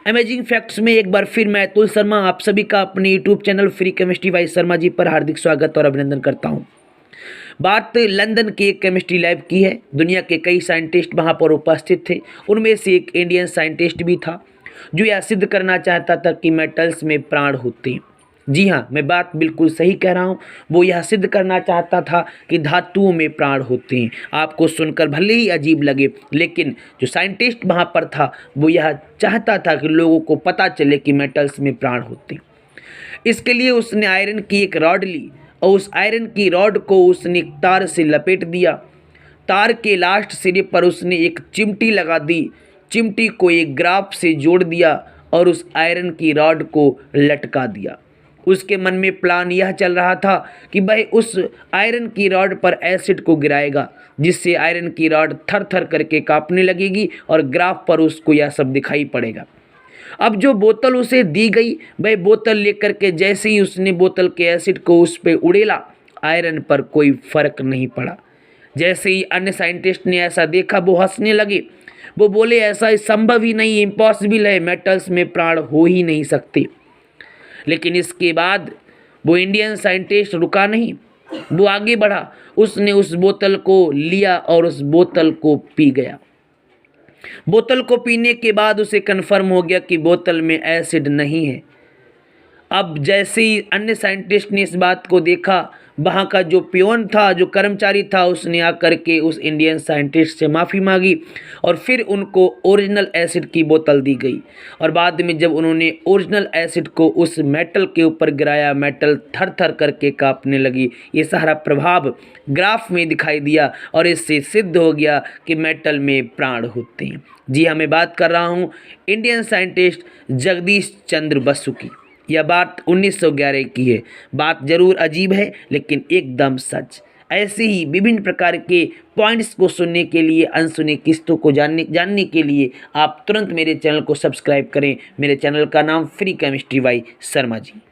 Amazing facts में एक बार फिर मैं अतुल शर्मा आप सभी का अपने YouTube channel free chemistry by Sharma ji पर हार्दिक स्वागत और अभिनंदन करता हूं। बात लंदन के एक केमिस्ट्री लैब की है। दुनिया के कई साइंटिस्ट वहां पर उपस्थित थे। उनमें से एक इंडियन साइंटिस्ट भी था जो यह सिद्ध करना चाहता था कि मेटल्स में प्राण होते हैं। जी हाँ, मैं बात बिल्कुल सही कह रहा हूँ। वो यह सिद्ध करना चाहता था कि धातुओं में प्राण होते हैं। आपको सुनकर भले ही अजीब लगे, लेकिन जो साइंटिस्ट वहाँ पर था वो यह चाहता था कि लोगों को पता चले कि मेटल्स में प्राण होते हैं। इसके लिए उसने आयरन की एक रॉड ली और उस आयरन की रॉड को उसने एक तार से लपेट दिया। तार के लास्ट सिरे पर उसने एक चिमटी लगा दी। चिमटी को एक ग्राफ से जोड़ दिया और उस आयरन की रॉड को लटका दिया। उसके मन में प्लान यह चल रहा था कि वह उस आयरन की रॉड पर एसिड को गिराएगा, जिससे आयरन की रॉड थर थर करके कांपने लगेगी और ग्राफ पर उसको यह सब दिखाई पड़ेगा। अब जो बोतल उसे दी गई, वह बोतल लेकर के जैसे ही उसने बोतल के एसिड को उस पर उड़ेला, आयरन पर कोई फर्क नहीं पड़ा। जैसे ही अन्य साइंटिस्ट ने ऐसा देखा वो हंसने लगे। वो बोले ऐसा संभव ही नहीं, इम्पॉसिबल है, मेटल्स में प्राण हो ही नहीं सकते। लेकिन इसके बाद वो इंडियन साइंटिस्ट रुका नहीं, वो आगे बढ़ा। उसने उस बोतल को लिया और उस बोतल को पी गया। बोतल को पीने के बाद उसे कन्फर्म हो गया कि बोतल में एसिड नहीं है। अब जैसे ही अन्य साइंटिस्ट ने इस बात को देखा, वहाँ का जो पियोन था, जो कर्मचारी था, उसने आकर के उस इंडियन साइंटिस्ट से माफ़ी मांगी और फिर उनको ओरिजिनल एसिड की बोतल दी गई। और बाद में जब उन्होंने ओरिजिनल एसिड को उस मेटल के ऊपर गिराया, मेटल थर थर करके कांपने लगी। ये सारा प्रभाव ग्राफ में दिखाई दिया और इससे सिद्ध हो गया कि मेटल में प्राण होते हैं। जी हाँ, मैं बात कर रहा हूँ इंडियन साइंटिस्ट जगदीश चंद्र बसु की। यह बात 1911 की है। बात जरूर अजीब है, लेकिन एकदम सच। ऐसे ही विभिन्न प्रकार के पॉइंट्स को सुनने के लिए, अनसुने किस्तों को जानने के लिए आप तुरंत मेरे चैनल को सब्सक्राइब करें। मेरे चैनल का नाम free chemistry by Sharma ji.